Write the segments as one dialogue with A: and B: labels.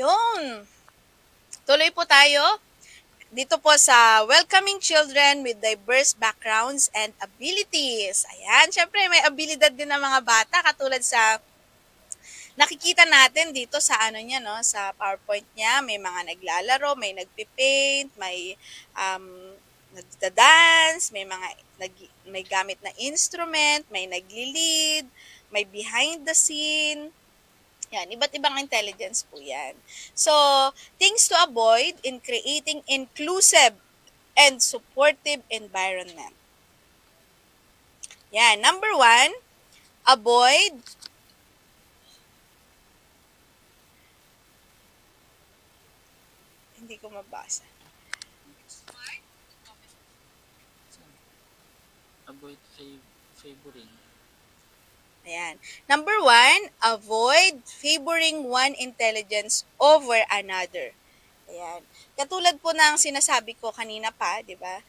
A: Yun. Tuloy po tayo dito po sa Welcoming Children with Diverse Backgrounds and Abilities. Ayan, syempre may abilidad din ng mga bata katulad sa nakikita natin dito sa ano niya no, sa PowerPoint niya, may mga naglalaro, may nagpi-paint, may nagda-dance, may gamit na instrument, may nagli-lead, may behind the scene. Yan, iba't ibang intelligence po yan. So, things to avoid in creating inclusive and supportive environment. Yan, number 1, avoid hindi ko mabasa.
B: Avoid favoring.
A: Ayan. Number 1, avoid favoring one intelligence over another. Ayan. Katulad po ng sinasabi ko kanina pa, di ba?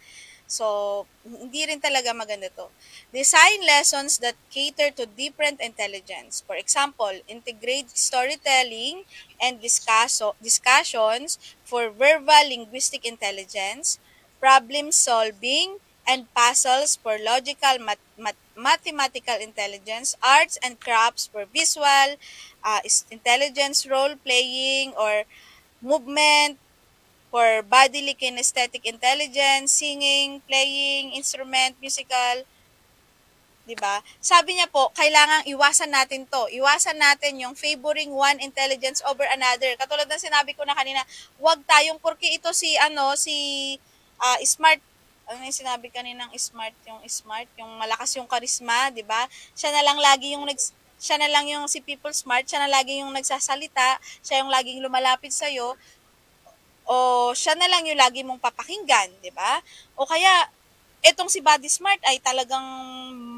A: So, hindi rin talaga maganda to. Design lessons that cater to different intelligence. For example, integrate storytelling and discussions for verbal linguistic intelligence, problem solving, and puzzles for logical mathematical intelligence, arts and crafts for visual intelligence, role-playing or movement, for bodily kinesthetic intelligence, singing, playing, instrument, musical, 'di ba? Sabi niya po, kailangang iwasan natin 'to. Iwasan natin yung favoring one intelligence over another. Katulad ng sinabi ko na kanina, 'wag tayong porke ito si smart, ano yung sinabi kaninang smart, yung malakas yung charisma, 'di ba? Siya na lang yung si people smart, siya na lagi yung nagsasalita, siya yung laging lumalapit sa iyo, o siya na lang yung lagi mong papakinggan, 'di ba? O kaya etong si Body Smart ay talagang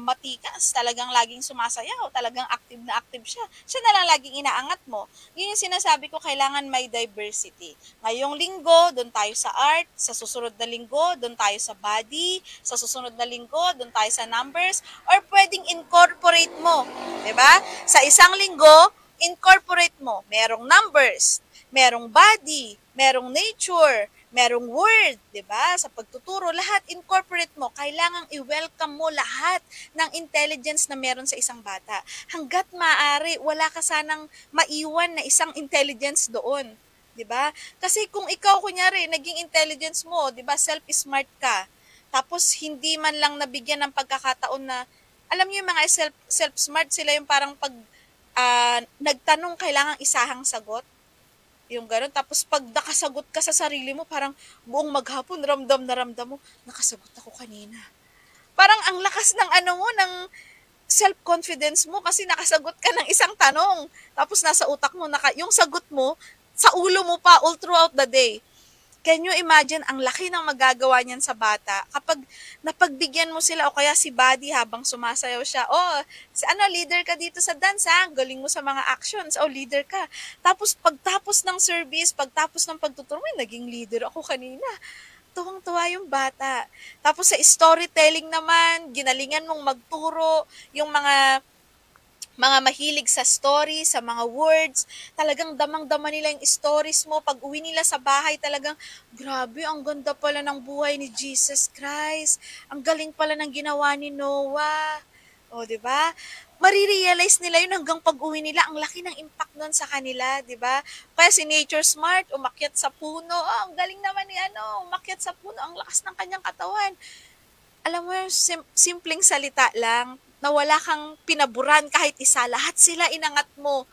A: matikas, talagang laging sumasayaw, talagang active siya. Siya na lang laging inaangat mo. Yun yung sinasabi ko, kailangan may diversity. Ngayong linggo, doon tayo sa art. Sa susunod na linggo, doon tayo sa body. Sa susunod na linggo, doon tayo sa numbers. Or pwedeng incorporate mo. 'Di ba? Sa isang linggo, incorporate mo. Merong numbers, merong body, merong nature, merong word, 'di ba? Sa pagtuturo, lahat incorporate mo. Kailangang i-welcome mo lahat ng intelligence na meron sa isang bata. Hangga't maaari, wala ka sanang maiwan na isang intelligence doon, 'di ba? Kasi kung ikaw kunyari naging intelligence mo, 'di ba, self-smart ka. Tapos hindi man lang nabigyan ng pagkakataon na alam niyo yung mga self-smart, sila yung parang pag nagtanong kailangang isahang sagot. Yung gano'n. Tapos pag nakasagot ka sa sarili mo, parang buong maghapon, ramdam na ramdam mo, nakasagot ako kanina. Parang ang lakas ng ano mo, ng self-confidence mo kasi nakasagot ka ng isang tanong. Tapos nasa utak mo, yung sagot mo, sa ulo mo pa all throughout the day. Can you imagine ang laki ng magagawa niyan sa bata kapag napagbigyan mo sila o kaya si Buddy habang sumasayaw siya, oh, si ano, leader ka dito sa dance ha, galing mo sa mga actions, oh, leader ka. Tapos pagtapos ng service, pagtapos ng pagtuturo, may naging leader ako kanina. Tuwang-tuwa yung bata. Tapos sa storytelling naman, ginalingan mong magturo, yung mga mahilig sa story, sa mga words, talagang damang-dama nila yung stories mo. Pag uwi nila sa bahay, talagang, grabe, ang ganda pala ng buhay ni Jesus Christ. Ang galing pala ng ginawa ni Noah. O, di ba? Marirealize nila yun hanggang pag-uwi nila, ang laki ng impact nun sa kanila, di ba? Kaya si Nature Smart, umakyat sa puno. Oh, ang galing naman ni umakyat sa puno, ang lakas ng kanyang katawan. Alam mo yung simpleng salita lang, na wala kang pinaburan kahit isa, lahat sila inangat mo,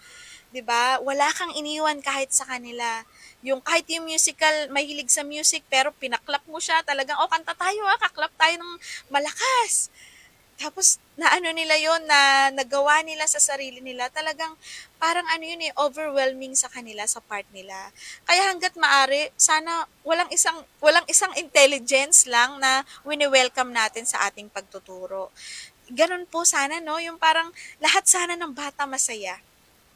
A: 'di ba? Wala kang iniwan kahit sa kanila. Yung kahit yung musical, mahilig sa music pero pinaklap mo siya, talagang kanta tayo kaklap tayo ng malakas. Tapos naano nila yon, na nagawa nila sa sarili nila, talagang parang ano yun overwhelming sa kanila, sa part nila. Kaya hangga't maaari, sana walang isang intelligence lang na wini-welcome natin sa ating pagtuturo. Ganun po sana, no? Yung parang lahat sana ng bata masaya.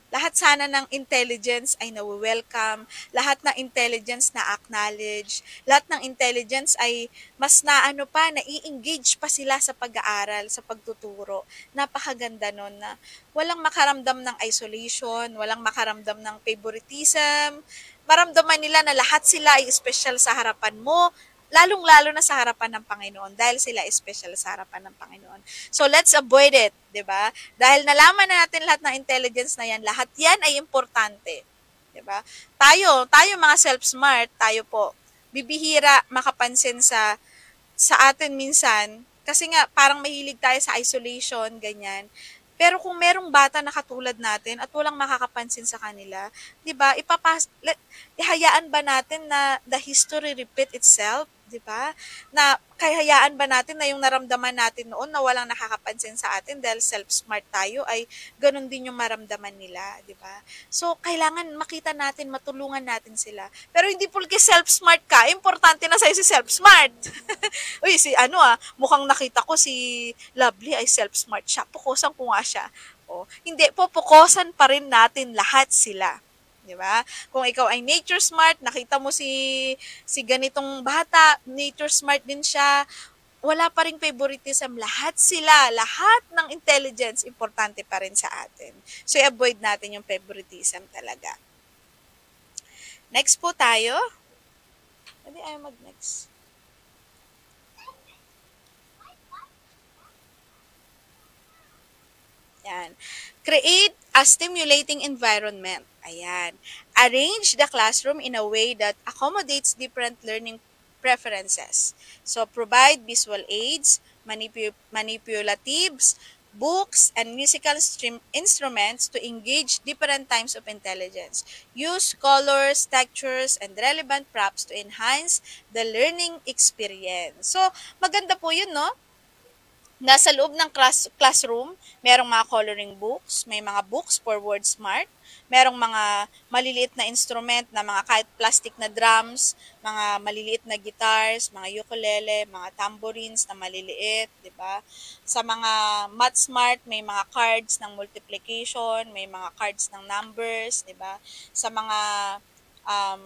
A: Lahat sana ng intelligence ay nawe-welcome, lahat ng intelligence na acknowledge, lahat ng intelligence ay mas naano pa, nai-engage pa sila sa pag-aaral, sa pagtuturo. Napakaganda nun na walang makaramdam ng isolation, walang makaramdam ng favoritism, maramdaman nila na lahat sila ay special sa harapan mo, lalong-lalo na sa harapan ng Panginoon dahil sila special sa harapan ng Panginoon. So let's avoid it, 'di ba? Dahil nalaman na natin lahat ng intelligence na 'yan, lahat 'yan ay importante, 'di ba? Tayo mga self-smart, tayo po bibihira makapansin sa atin minsan kasi nga parang mahilig tayo sa isolation, ganyan. Pero kung merong bata na katulad natin at walang makakapansin sa kanila, 'di ba? Ihayaan ba natin na the history repeat itself, 'di ba? Na kahayaan ba natin na yung naramdaman natin noon na walang nakakapansin sa atin dahil self-smart tayo ay ganun din yung maramdaman nila, 'di ba? So kailangan makita natin, matulungan natin sila. Pero hindi pulke self-smart ka, importante na sa'yo si self-smart. Uy, mukhang nakita ko si Lovely ay self-smart siya. Pukusan ko nga siya. O, hindi, pupukusan pa rin natin lahat sila. Di ba? Kung ikaw ay nature smart, nakita mo si ganitong bata, nature smart din siya, wala pa ring favoritism. Lahat sila, lahat ng intelligence, importante pa rin sa atin. So, i-avoid natin yung favoritism talaga. Next po tayo. Hindi ayaw mag-next. Yan. Create a stimulating environment. Ayan. Arrange the classroom in a way that accommodates different learning preferences. So, provide visual aids, manipulatives, books, and musical instruments to engage different types of intelligence. Use colors, textures, and relevant props to enhance the learning experience. So, maganda po yun, no? Nasa loob ng classroom, merong mga coloring books, may mga books for word smart, merong mga maliliit na instrument na mga kahit plastic na drums, mga maliliit na guitars, mga ukulele, mga tambourines na maliliit, 'di ba? Sa mga math smart, may mga cards ng multiplication, may mga cards ng numbers, 'di ba? Sa um,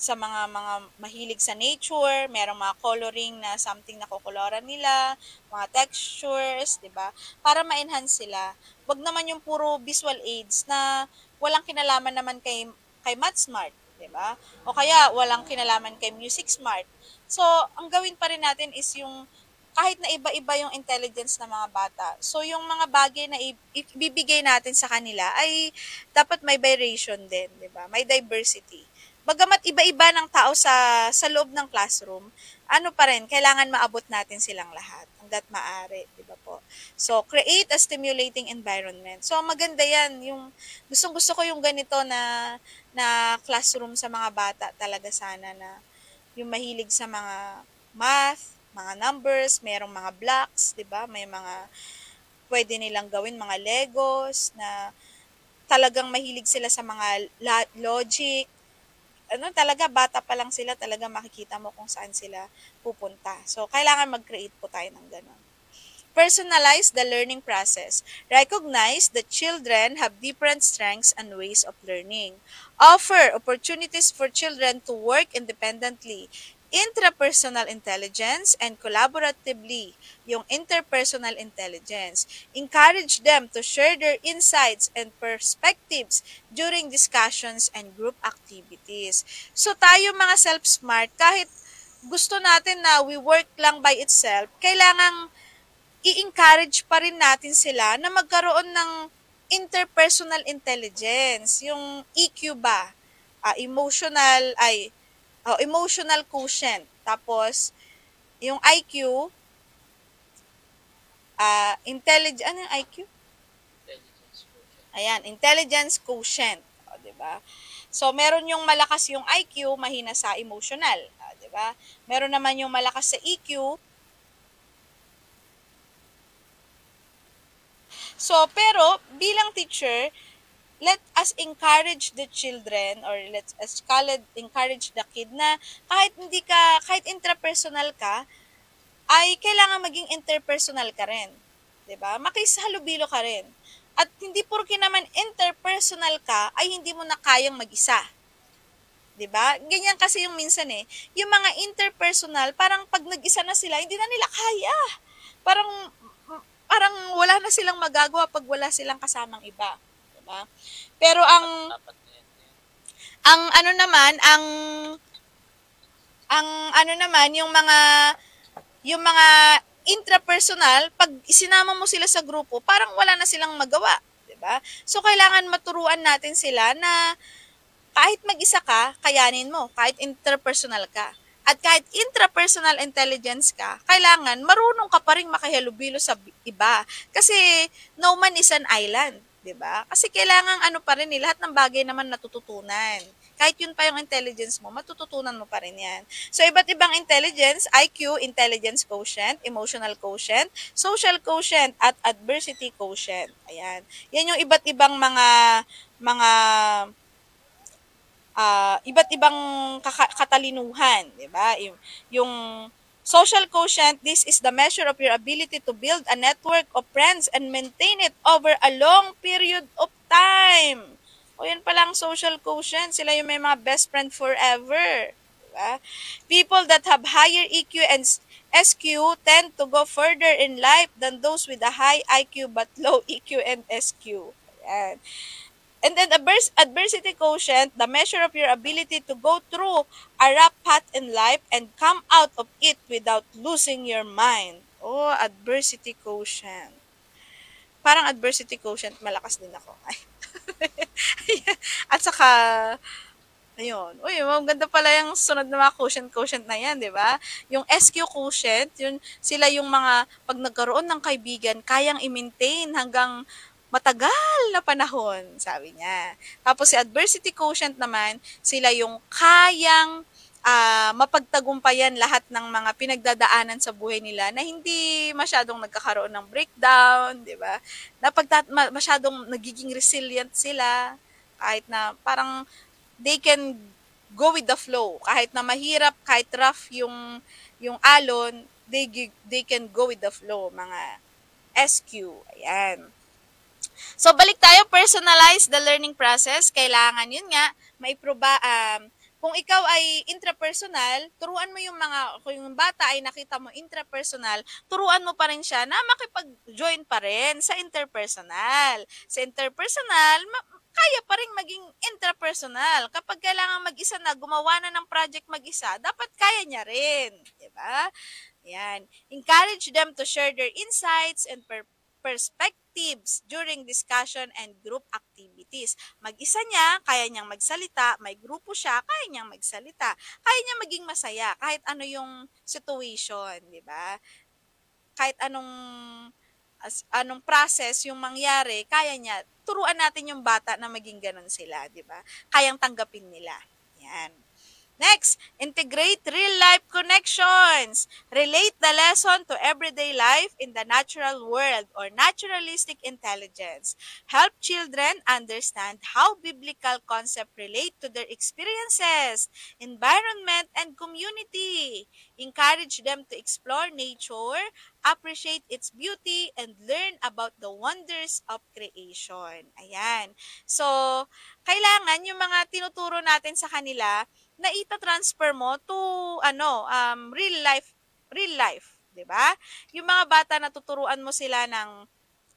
A: mga mahilig sa nature, merong mga coloring na something na kokoloran nila, mga textures, 'di ba? Para ma-enhance sila. 'Wag naman yung puro visual aids na walang kinalaman naman kay Math Smart, 'di ba? O kaya walang kinalaman kay Music Smart. So, ang gawin pa rin natin is yung kahit na iba-iba yung intelligence ng mga bata. So, yung mga bagay na ibibigay natin sa kanila ay dapat may variation din, 'di ba? May diversity. Bagamat iba-iba ng tao sa loob ng classroom, ano pa rin, kailangan maabot natin silang lahat hangga't maaari, di ba po? So, create a stimulating environment. So, maganda yan. Yung, gustong-gusto ko yung ganito na classroom sa mga bata talaga sana na yung mahilig sa mga math, mga numbers, merong mga blocks, di ba? May mga pwede nilang gawin, mga Legos na talagang mahilig sila sa mga logic, talaga bata pa lang sila, talaga makikita mo kung saan sila pupunta. So, kailangan mag-create po tayo ng gano'n. Personalize the learning process. Recognize that children have different strengths and ways of learning. Offer opportunities for children to work independently. Intrapersonal intelligence and collaboratively, yung interpersonal intelligence. Encourage them to share their insights and perspectives during discussions and group activities. So tayo mga self-smart, kahit gusto natin na we work lang by itself, kailangang i-encourage pa rin natin sila na magkaroon ng interpersonal intelligence, yung EQ ba? Emotional quotient. Tapos, yung IQ, ano yung IQ?
B: Intelligence quotient.
A: Ayan, intelligence quotient. O, diba? So, meron yung malakas yung IQ, mahina sa emotional. O, diba? Meron naman yung malakas sa EQ. So, pero, bilang teacher, let us encourage the children or let us encourage the kid na kahit intrapersonal ka, ay kailangan maging interpersonal ka rin. 'Di ba? Makihalubilo ka rin. At hindi porke naman interpersonal ka ay hindi mo na kayang mag-isa. 'Di ba? Ganyan kasi yung minsan eh. Yung mga interpersonal, parang pag nag-isa na sila, hindi na nila kaya. Parang parang wala na silang magagawa pag wala silang kasamang iba, 'di ba? Pero
B: Apat na yan.
A: ang ano naman, ang ano naman yung mga intrapersonal, pag isinama mo sila sa grupo, parang wala na silang magawa, 'di ba? So kailangan maturuan natin sila na kahit mag-isa ka, kayanin mo, kahit interpersonal ka. At kahit intrapersonal intelligence ka, kailangan marunong ka pa rin makihalubilo sa iba. Kasi no man is an island, 'di ba? Kasi kailangan ano pa rin lahat ng bagay naman natututunan. Kahit yun pa yung intelligence mo, matututunan mo pa rin yan. So, iba't ibang intelligence, IQ, intelligence quotient, emotional quotient, social quotient, at adversity quotient. Ayan. Yan yung iba't ibang mga iba't ibang katalinuhan, 'di ba? Yung social quotient, this is the measure of your ability to build a network of friends and maintain it over a long period of time. O yan palang social quotient, sila yung may mga best friend forever. Diba? People that have higher EQ and SQ tend to go further in life than those with a high IQ but low EQ and SQ. Ayan. And then adversity quotient, the measure of your ability to go through a rough path in life and come out of it without losing your mind. Oh, adversity quotient. Parang adversity quotient, malakas din ako. Ay. At saka, ayun. Uy, maganda pala yung sunod na mga quotient na yan, di ba? Yung SQ quotient, yun, sila yung mga, pag nagkaroon ng kaibigan, kayang i-maintain hanggang matagal na panahon, sabi niya. Tapos si adversity quotient naman, sila yung kayang mapagtagumpayan lahat ng mga pinagdadaanan sa buhay nila na hindi masyadong nagkakaroon ng breakdown, di ba? Masyadong nagiging resilient sila, kahit na parang they can go with the flow. Kahit na mahirap, kahit rough yung alon, they can go with the flow, mga SQ. Ayan. So, balik tayo, personalize the learning process. Kailangan, yun nga, maiproba, kung ikaw ay intrapersonal, turuan mo yung kung yung bata ay nakita mo intrapersonal, turuan mo pa rin siya na makipag-join pa rin sa interpersonal. Sa interpersonal, kaya pa rin maging intrapersonal. Kapag kailangan mag-isa na, gumawa na ng project mag-isa, dapat kaya niya rin. Diba? Yan. Encourage them to share their insights and perspectives during discussion and group activities. Mag-isa niya, kaya niyang magsalita, may grupo siya, kaya niyang magsalita. Kaya niya maging masaya kahit ano yung situation, di ba? Kahit anong process yung mangyari, kaya niya. Turuan natin yung bata na maging ganun sila, di ba? Kayang tanggapin nila. Yan. Next, integrate real-life connections. Relate the lesson to everyday life in the natural world or naturalistic intelligence. Help children understand how biblical concepts relate to their experiences, environment, and community. Encourage them to explore nature, appreciate its beauty, and learn about the wonders of creation. Ayan. So, kailangan yung mga tinuturo natin sa kanila, na ita-transfer mo to real life, 'di ba? Yung mga bata natuturuan mo sila ng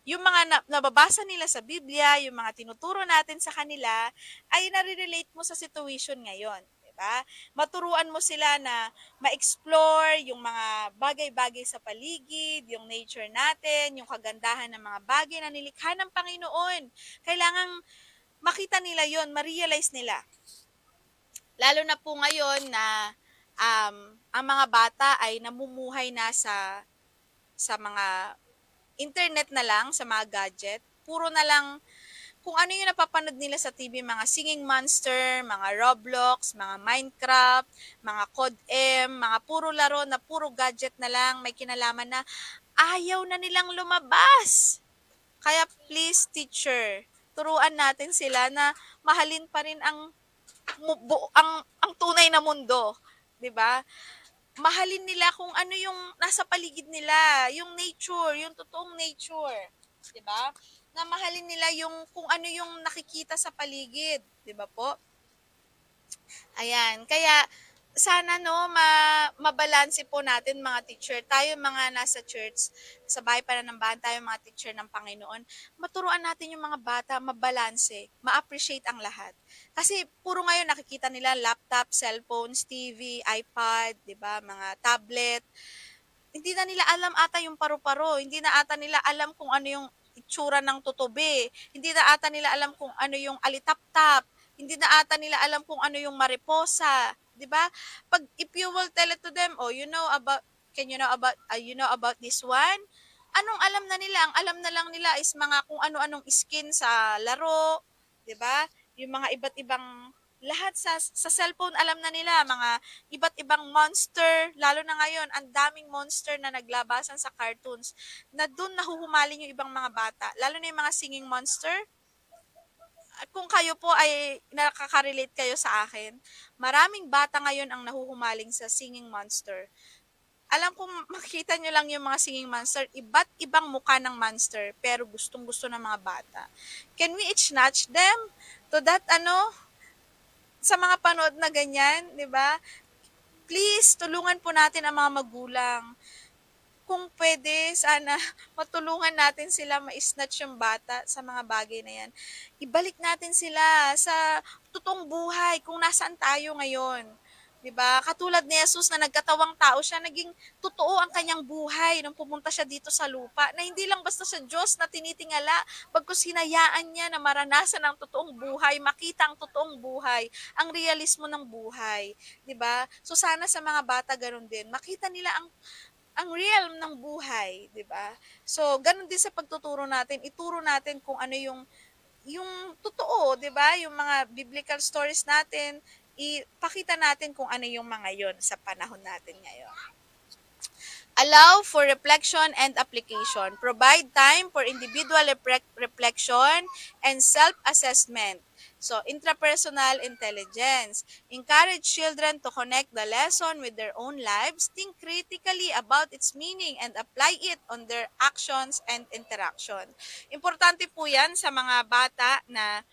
A: yung mga nababasa nila sa Biblia, yung mga tinuturo natin sa kanila ay nare-relate mo sa situation ngayon, 'di ba? Maturuan mo sila na ma-explore yung mga bagay-bagay sa paligid, yung nature natin, yung kagandahan ng mga bagay na nilikha ng Panginoon. Kailangang makita nila yon, ma-realize nila. Lalo na po ngayon na ang mga bata ay namumuhay na sa mga internet na lang, sa mga gadget. Puro na lang kung ano yung napapanood nila sa TV, mga Singing Monster, mga Roblox, mga Minecraft, mga Code M, mga puro laro na puro gadget na lang, may kinalaman na ayaw na nilang lumabas. Kaya please teacher, turuan natin sila na mahalin pa rin ang tunay na mundo, 'di ba? Mahalin nila kung ano yung nasa paligid nila, yung nature, yung totoong nature, 'di ba? na mahalin nila yung kung ano yung nakikita sa paligid, 'di ba po? Ayan, kaya sana no mabalanse po natin mga teacher. Tayo mga nasa church, sa bahay pananambahan tayo mga teacher ng Panginoon. Maturuan natin yung mga bata mabalanse, ma-appreciate ang lahat. Kasi puro ngayon nakikita nila laptop, cellphones, TV, iPad, 'di ba, mga tablet. Hindi na nila alam ata yung paru-paro, hindi na ata nila alam kung ano yung itsura ng tutubi, hindi na ata nila alam kung ano yung alitaptap, hindi na ata nila alam kung ano yung mariposa, 'di ba? Pag if you will tell it to them, oh, you know about this one? Anong alam na nila? Ang alam na lang nila is mga kung ano-anong skin sa laro, 'di ba? Yung mga iba't ibang lahat sa cellphone alam na nila, mga iba't ibang monster, lalo na ngayon, ang daming monster na naglabasan sa cartoons, na dun nahuhumaling yung ibang mga bata, lalo na yung mga singing monster. Kung kayo po ay nakaka-relate kayo sa akin, maraming bata ngayon ang nahuhumaling sa singing monster. Alam kong makikita nyo lang yung mga singing monster, iba't ibang mukha ng monster, pero gustong gusto ng mga bata. Can we snatch them to that sa mga panood na ganyan, 'di ba? Please, tulungan po natin ang mga magulang. Kung pwede, sana matulungan natin sila ma-snatch yung bata sa mga bagay na yan. Ibalik natin sila sa totoong buhay kung nasaan tayo ngayon. 'Di ba? Katulad ni Jesus na nagkatawang tao siya, naging totoo ang kanyang buhay nung pumunta siya dito sa lupa. Na hindi lang basta sa Diyos na tinitingala, bagkus hinayaan niya na maranasan ang totoong buhay, makita ang totoong buhay, ang realismo ng buhay, 'di ba? So sana sa mga bata ganoon din, makita nila ang realm ng buhay, 'di ba? So ganoon din sa pagtuturo natin, ituro natin kung ano yung totoo, 'di ba? Yung mga biblical stories natin, ipakita natin kung ano yung mga yon sa panahon natin ngayon. Allow for reflection and application. Provide time for individual reflection and self-assessment. So, intrapersonal intelligence. Encourage children to connect the lesson with their own lives, think critically about its meaning, and apply it on their actions and interaction. Importante po yan sa mga bata na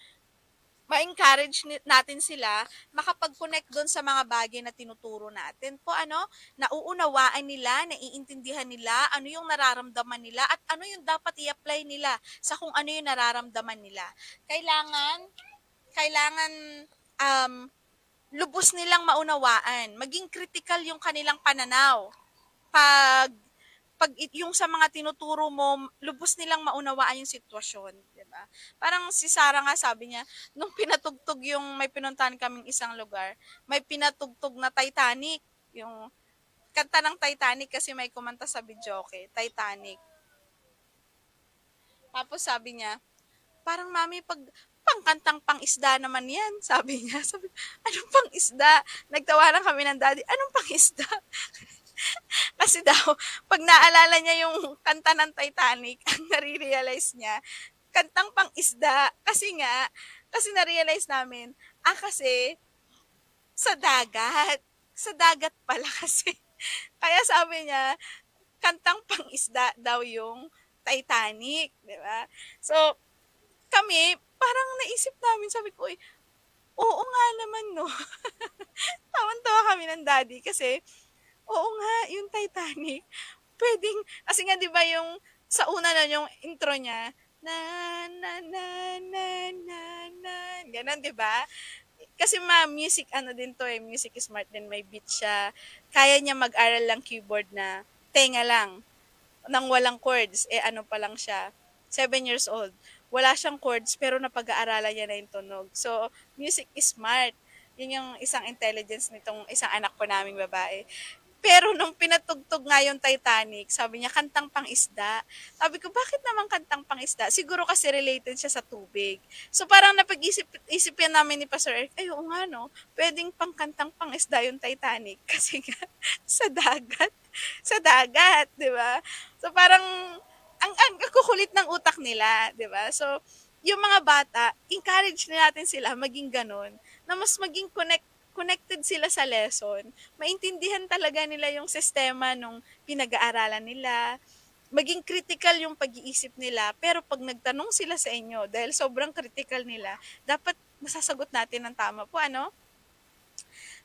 A: ma-encourage natin sila makapag-connect doon sa mga bagay na tinuturo natin. Po nauunawaan nila, naiintindihan nila ano yung nararamdaman nila at ano yung dapat i-apply nila sa kung ano yung nararamdaman nila. Kailangan um, lubos nilang maunawaan, maging critical yung kanilang pananaw. Pag yung sa mga tinuturo mo, lubos nilang maunawaan yung sitwasyon, 'di ba? Parang si Sarah nga sabi niya, nung pinatugtog yung may pinuntahan kaming isang lugar, may pinatugtog na Titanic, yung kanta ng Titanic kasi may kumanta sa videoke, Titanic. Tapos sabi niya, parang mami pangkantang pang-isda naman yan, sabi niya. Sabi, anong pang-isda? Nagtawanan kami ng daddy, anong pang-isda? Kasi daw, pag naalala niya yung kanta ng Titanic, ang nare-realize niya, kantang pang-isda. Kasi na-realize namin, kasi sa dagat. Sa dagat pala kasi. Kaya sabi niya, kantang pang-isda daw yung Titanic, di ba? So, kami, parang naisip namin, sabi ko, oo nga naman, no? Tawan-tawa kami ng daddy kasi, oo nga, yung Titanic, pwedeng, kasi nga 'di ba yung sa una na yung intro niya, na na na na na na, ganun 'di ba? Kasi music ano din to music smart din, may beat siya. Kaya niya mag-aral lang keyboard na tenga lang, nang walang chords, ano pa lang siya, 7 years old. Wala siyang chords pero napag-aaralan niya na yung tunog. So, music is smart. Yun yung isang intelligence nitong isang anak ko naming babae. Pero nung pinatugtog nga yung Titanic, sabi niya, kantang pang-isda. Sabi ko, bakit naman kantang pang-isda? Siguro kasi related siya sa tubig. So parang napag-isip yan namin ni Pastor Eric, ay oo nga no, pwedeng pangkantang pang-isda yung Titanic. Kasi nga, sa dagat. Sa dagat, di ba? So parang, ang kukulit ng utak nila, di ba? So, yung mga bata, encourage natin sila maging ganun, na mas maging connected sila sa lesson, maintindihan talaga nila yung sistema nung pinag-aaralan nila, maging critical yung pag-iisip nila, pero 'pag nagtanong sila sa inyo dahil sobrang critical nila, dapat masasagot natin ng tama po ano?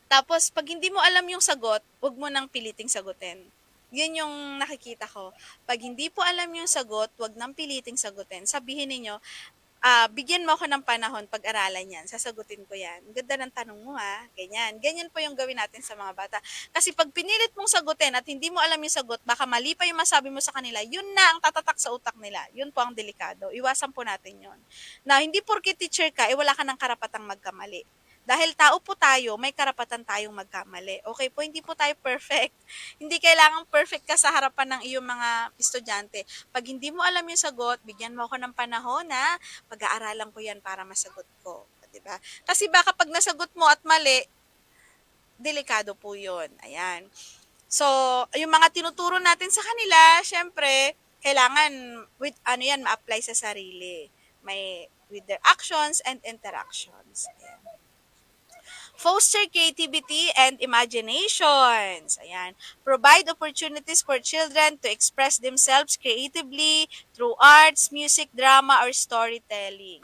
A: Tapos 'pag hindi mo alam yung sagot, 'wag mo nang piliting sagutin. Yun yung nakikita ko. 'Pag hindi po alam yung sagot, 'wag nang piliting sagutin. Sabihin ninyo, "Bigyan mo ako ng panahon pag-aralan 'yan, sasagutin ko 'yan. Ang ganda ng tanong mo, ganyan. Ganyan po yung gawin natin sa mga bata. Kasi 'pag pinilit mong sagutin at hindi mo alam yung sagot, baka mali pa yung masabi mo sa kanila, yun na ang tatatak sa utak nila. Yun po ang delikado. Iwasan po natin yun. Na hindi porke teacher ka, wala ka ng karapatang magkamali. Dahil tao po tayo, may karapatan tayong magkamali. Okay po, hindi po tayo perfect. Hindi kailangang perfect ka sa harapan ng iyong mga estudyante. 'Pag hindi mo alam yung sagot, bigyan mo ako ng panahon na pag-aaralan ko 'yan para masagot ko, 'di ba? Kasi baka 'pag nasagot mo at mali, delikado po 'yun. Ayan. So, yung mga tinuturo natin sa kanila, syempre, kailangan with ano 'yan, ma-apply sa sarili. May with their actions and interactions. Ayan. Foster creativity and imaginations. Ayan. Provide opportunities for children to express themselves creatively through arts, music, drama, or storytelling.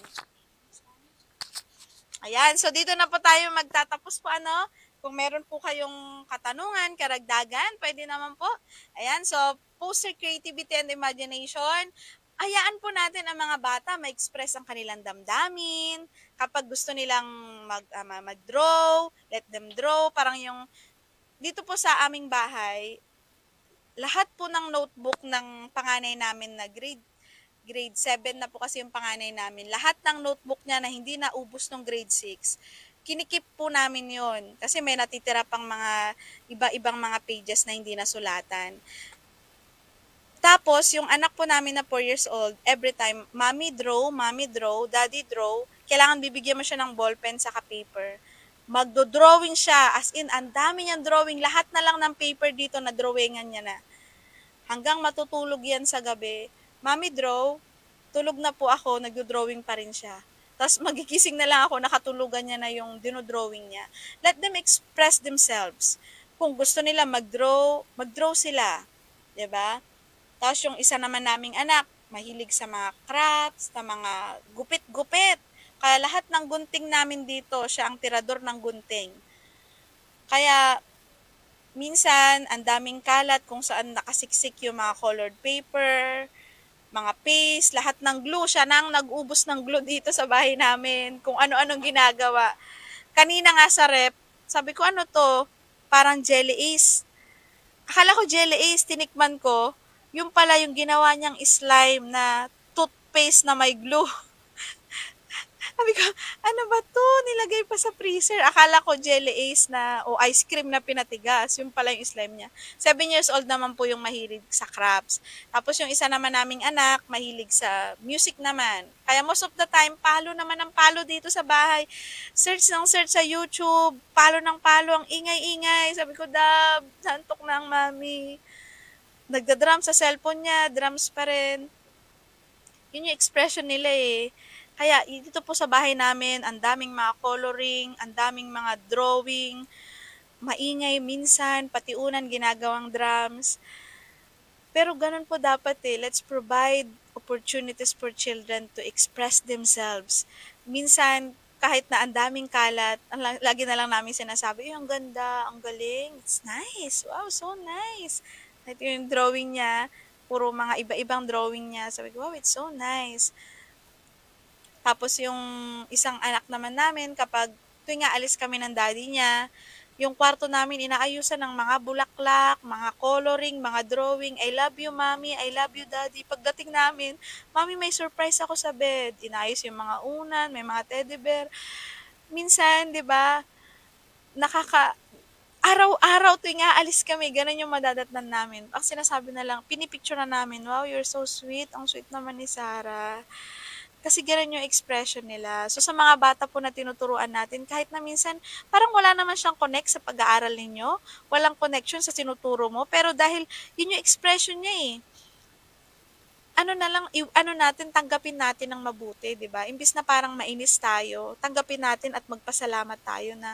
A: Ayan. So, dito na po tayo magtatapos po, ano? Kung meron po kayong katanungan, karagdagan, pwede naman po. Ayan. So, foster creativity and imagination. Hayaan po natin ang mga bata ma-express ang kanilang damdamin. Kapag gusto nilang mag-draw, let them draw. Parang yung, dito po sa aming bahay, lahat po ng notebook ng panganay namin na grade 7 na po kasi yung panganay namin. Lahat ng notebook niya na hindi naubos nung grade 6, kinikip po namin yon kasi may natitira pang mga iba-ibang mga pages na hindi nasulatan. Tapos, yung anak po namin na 4 years old, every time, mommy draw, daddy draw, kailangan bibigyan mo siya ng ballpen saka paper. Magdo-drawing siya, as in, ang dami niyang drawing, lahat na lang ng paper dito na drawingan niya na. Hanggang matutulog yan sa gabi. Mommy draw, tulog na po ako, nagdo-drawing pa rin siya. Tapos magigising na lang ako, nakatulugan niya na yung dinodrawing niya. Let them express themselves. Kung gusto nila mag-draw, mag-draw sila. 'Di ba? Tapos yung isa naman naming anak, mahilig sa mga crafts, sa mga gupit-gupit. Kaya lahat ng gunting namin dito, siya ang tirador ng gunting. Kaya minsan, ang daming kalat kung saan nakasiksik yung mga colored paper, mga paste, lahat ng glue. Siya na ang nag-ubos ng glue dito sa bahay namin. Kung ano-anong ginagawa. Kanina nga sa rep, sabi ko, ano to? Parang jelly ace. Akala ko jelly ace, tinikman ko. Yung pala yung ginawa niyang slime na toothpaste na may glue. Sabi ko, ano ba to? Nilagay pa sa freezer. Akala ko jelly ace na o ice cream na pinatigas. Yung pala yung slime niya. 7 years old naman po yung mahilig sa crafts. Tapos yung isa naman naming anak, mahilig sa music naman. Kaya most of the time, palo naman ang palo dito sa bahay. Search ng search sa YouTube. Palo ng palo. Ang ingay-ingay. Sabi ko, Dab, santok na ang mami. Nagda-drum sa cellphone niya. Drums pa rin. Yun yung expression nila eh. Kaya dito po sa bahay namin, ang daming mga coloring, ang daming mga drawing, maingay minsan, pati unan ginagawang drums. Pero ganun po dapat eh. Let's provide opportunities for children to express themselves. Minsan, kahit na ang daming kalat, lagi na lang namin sinasabi, ang ganda, ang galing, it's nice, wow, so nice. At yung drawing niya, puro mga iba-ibang drawing niya. Sabi ko, wow, it's so nice. Tapos yung isang anak naman namin, kapag tuwing aalis kami ng daddy niya, yung kwarto namin inaayusan ng mga bulaklak, mga coloring, mga drawing. I love you, mommy. I love you, daddy. Pagdating namin, mami, may surprise ako sa bed. Inayos yung mga unan, may mga teddy bear. Minsan, di ba, nakaka, araw-araw tuwing aalis kami, ganun yung madadatnan namin. Ang sinasabi na lang, pinipicture na namin, wow, you're so sweet. Ang sweet naman ni Sarah. Kasi gano'n yung expression nila. So, sa mga bata po na tinuturuan natin, kahit na minsan, parang wala naman siyang connect sa pag-aaral ninyo, walang connection sa tinuturo mo, pero dahil yun yung expression niya eh. Ano na lang, ano natin, tanggapin natin ng mabuti, di ba? Imbis na parang mainis tayo, tanggapin natin at magpasalamat tayo na,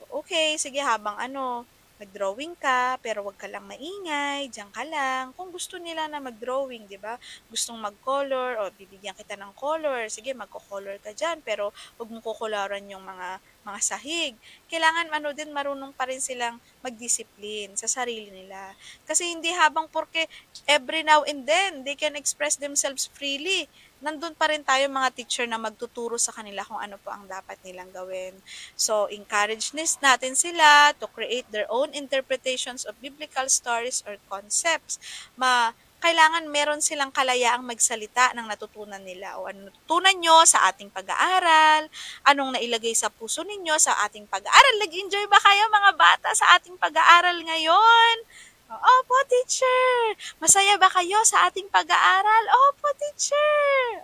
A: okay, sige, habang ano, mag-drawing ka, pero wag ka lang maingay, diyan ka lang. Kung gusto nila na mag-drawing, 'di ba? Gustong mag-color o bibigyan kita ng color, sige magko-color ka diyan, pero wag mong kokoloran yung mga sahig. Kailangan ano din marunong pa rin silang magdisiplin sa sarili nila. Kasi hindi habang porke every now and then they can express themselves freely. Nandun pa rin tayo mga teacher na magtuturo sa kanila kung ano po ang dapat nilang gawin. So, encourage natin sila to create their own interpretations of biblical stories or concepts. Kailangan meron silang kalayaang magsalita ng natutunan nila o ano natutunan nyo sa ating pag-aaral, anong nailagay sa puso ninyo sa ating pag-aaral. Nag-enjoy ba kayo mga bata sa ating pag-aaral ngayon? Opo, teacher. Masaya ba kayo sa ating pag-aaral? Opo, teacher.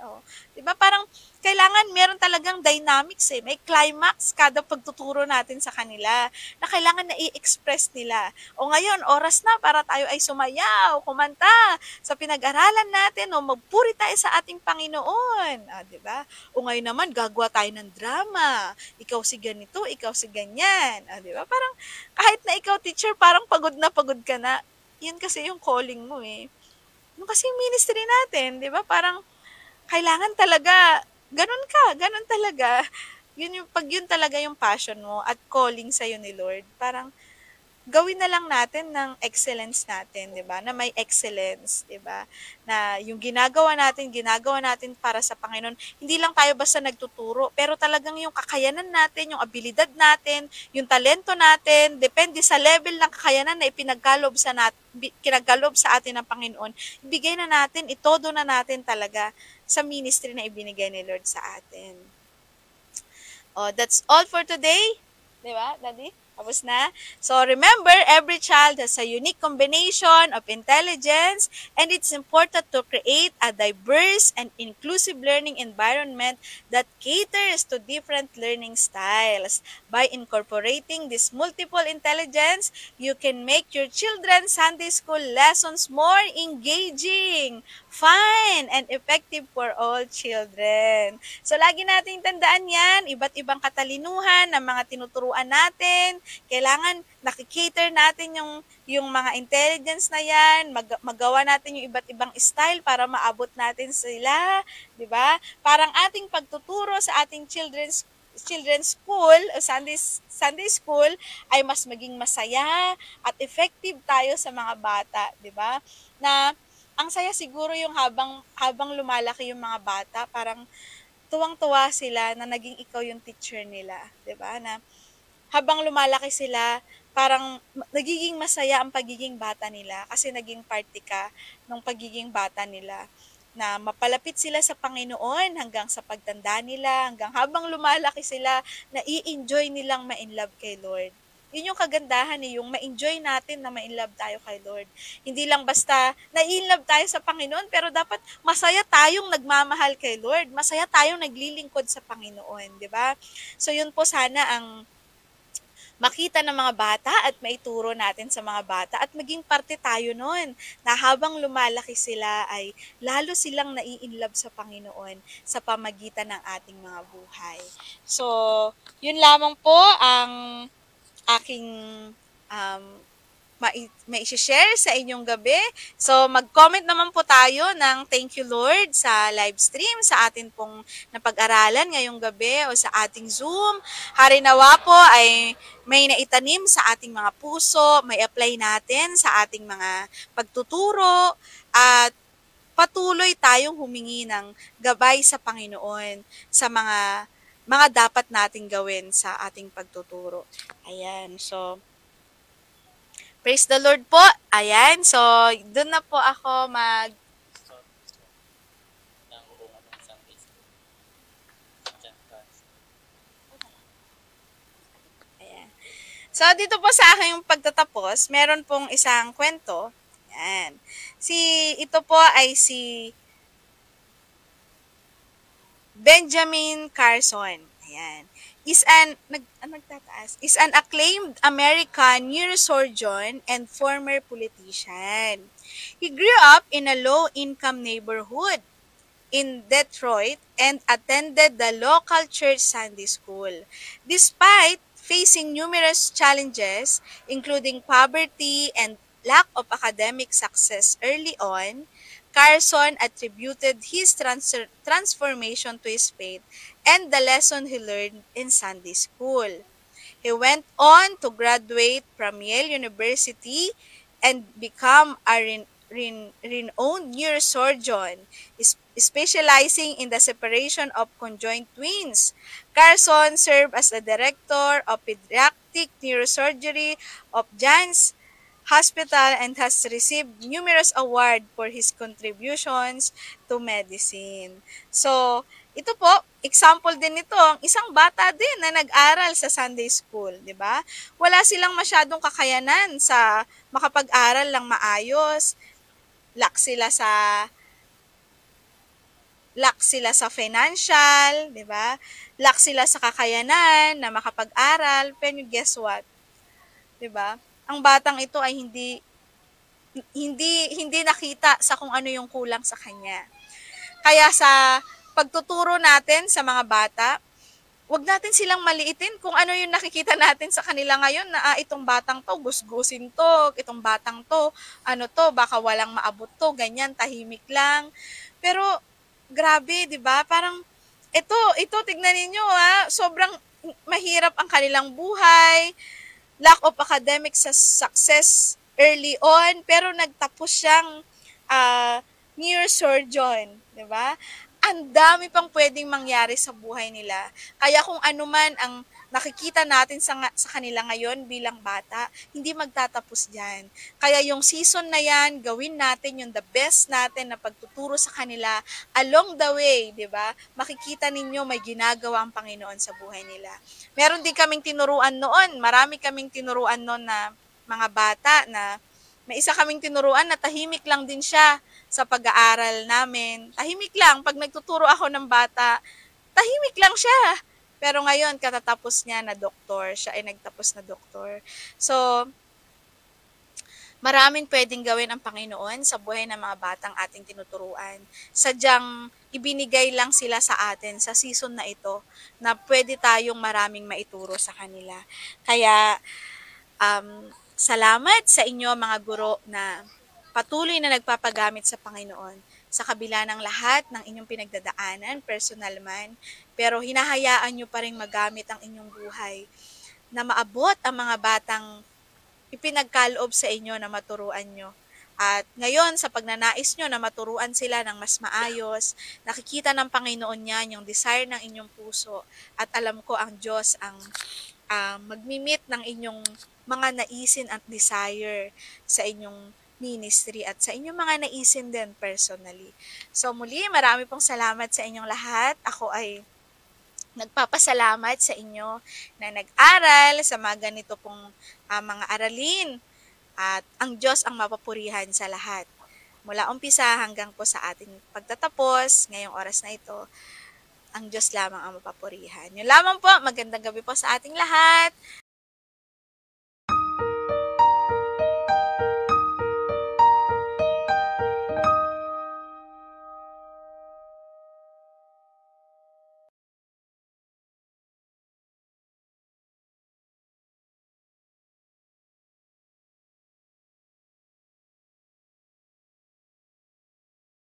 A: Oh, 'di ba parang kailangan meron talagang dynamics eh. May climax kada pagtuturo natin sa kanila na kailangan na i-express nila. O ngayon, oras na para tayo ay sumayaw, kumanta sa pinag-aralan natin o magpuri tayo sa ating Panginoon. 'Di ba? O ngayon naman, gagawa tayo ng drama. Ikaw si ganito, ikaw si ganyan. 'Di ba? Parang kahit na ikaw teacher, parang pagod na pagod ka na. Yun kasi yung calling mo eh. Yung kasi yung ministry natin, di ba? Parang kailangan talaga, ganun talaga. Pag yun talaga yung passion mo at calling sa'yo ni Lord, parang gawin na lang natin ng excellence natin, 'di ba? Na may excellence, 'di ba? Na yung ginagawa natin para sa Panginoon. Hindi lang tayo basta nagtuturo, pero talagang yung kakayanan natin, yung abilidad natin, yung talento natin, depende sa level ng kakayanan na kinagalob sa atin ng Panginoon. Ibigay na natin, itodo na natin talaga sa ministry na ibinigay ni Lord sa atin. Oh, that's all for today. 'Di ba, Daddy? Tapos na? So, remember, every child has a unique combination of intelligence and it's important to create a diverse and inclusive learning environment that caters to different learning styles. By incorporating this multiple intelligence, you can make your children's Sunday school lessons more engaging, fun, and effective for all children. So, lagi nating tandaan yan, iba't ibang katalinuhan ng mga tinuturuan natin. Kailangan nakikater natin yung mga intelligence na yan, magawa natin yung iba't ibang style para maabot natin sila, 'di ba? Parang ating pagtuturo sa ating children's school, Sunday school ay mas maging masaya at effective tayo sa mga bata, 'di ba? Na ang saya siguro yung habang lumalaki yung mga bata, parang tuwang-tuwa sila na naging ikaw yung teacher nila, 'di ba? Na habang lumalaki sila, parang nagiging masaya ang pagiging bata nila kasi naging parte ka ng pagiging bata nila na mapalapit sila sa Panginoon hanggang sa pagtanda nila, hanggang habang lumalaki sila, na i-enjoy nilang ma-inlove kay Lord. Yun yung kagandahan eh, yung ma-enjoy natin na ma-inlove tayo kay Lord. Hindi lang basta na-inlove tayo sa Panginoon, pero dapat masaya tayong nagmamahal kay Lord. Masaya tayong naglilingkod sa Panginoon, di ba? So yun po sana ang makita ng mga bata at maituro natin sa mga bata at maging parte tayo nun na habang lumalaki sila ay lalo silang nai-inlove sa Panginoon sa pamagitan ng ating mga buhay. So, yun lamang po ang aking um, mai-share sa inyong gabi. So, mag-comment naman po tayo ng thank you Lord sa live stream, sa atin pong napag-aralan ngayong gabi o sa ating Zoom. Harinawa po ay may naitanim sa ating mga puso, may apply natin sa ating mga pagtuturo at patuloy tayong humingi ng gabay sa Panginoon sa mga dapat nating gawin sa ating pagtuturo. Ayan, so praise the Lord po. Ayan. So, doon na po ako
B: So, ng buong ng Sunday school. Diyan ka.
A: Ayan. So, dito po sa aking pagtatapos, meron pong isang kwento. Ayan. Ito po ay si Benjamin Carson. Ayan. Is an acclaimed American neurosurgeon and former politician. He grew up in a low-income neighborhood in Detroit and attended the local church Sunday school. Despite Facing numerous challenges, including poverty and lack of academic success early on, Carson attributed his transformation to his faith and the lesson he learned in Sunday school. He went on to graduate from Yale University and become a renowned neurosurgeon, specializing in the separation of conjoined twins. Carson served as the director of pediatric neurosurgery of Johns Hospital and has received numerous awards for his contributions to medicine. So, ito po, example din nito, ang isang bata din na nag-aral sa Sunday school, 'di ba? Wala silang masyadong kakayanan sa makapag-aral lang maayos. Lack sila sa lack sila sa financial, 'di ba? Lack sila sa kakayanan na makapag-aral. Pero guess what? 'Di ba? Ang batang ito ay hindi hindi hindi nakita sa kung ano yung kulang sa kanya. Kaya sa pagtuturo natin sa mga bata, wag natin silang maliitin kung ano yung nakikita natin sa kanila ngayon na itong batang to gusgusin to, itong batang to ano to baka walang maabot to, ganyan tahimik lang. Pero grabe, 'di ba? Parang ito tignan niyo sobrang mahirap ang kanilang buhay, lack of academic success early on, pero nagtapos siyang uh, neurosurgeon, 'di ba? Ang dami pang pwedeng mangyari sa buhay nila. Kaya kung ano man ang nakikita natin sa kanila ngayon bilang bata, hindi magtatapos diyan. Kaya yung season na yan, gawin natin yung the best natin na pagtuturo sa kanila along the way, 'di ba? Makikita ninyo may ginagawa ang Panginoon sa buhay nila. Meron din kaming tinuruan noon, marami kaming tinuruan noon na mga bata na may isa kaming tinuruan na tahimik lang din siya sa pag-aaral namin. Tahimik lang. Pag nagtuturo ako ng bata, tahimik lang siya. Pero ngayon, katatapos niya na doktor. Siya ay nagtapos na doktor. So, maraming pwedeng gawin ang Panginoon sa buhay ng mga batang ating tinuturuan. Sadyang ibinigay lang sila sa atin sa season na ito na pwede tayong maraming maituro sa kanila. Kaya, salamat sa inyo mga guro na patuloy na nagpapagamit sa Panginoon sa kabila ng lahat ng inyong pinagdadaanan, personal man, pero hinahayaan nyo pa rin magamit ang inyong buhay na maabot ang mga batang ipinagkaloob sa inyo na maturuan nyo. At ngayon, sa pagnanais nyo na maturuan sila ng mas maayos, nakikita ng Panginoon niyan yung desire ng inyong puso at alam ko ang Diyos ang magmimit ng inyong mga naisin at desire sa inyong ministry at sa inyong mga naisin din personally. So muli, marami pong salamat sa inyong lahat. Ako ay nagpapasalamat sa inyo na nag-aral sa mga ganito pong mga aralin at ang Diyos ang mapapurihan sa lahat. Mula umpisa hanggang po sa ating pagtatapos ngayong oras na ito, ang Diyos lamang ang mapapurihan. Yun lamang po, magandang gabi po sa ating lahat.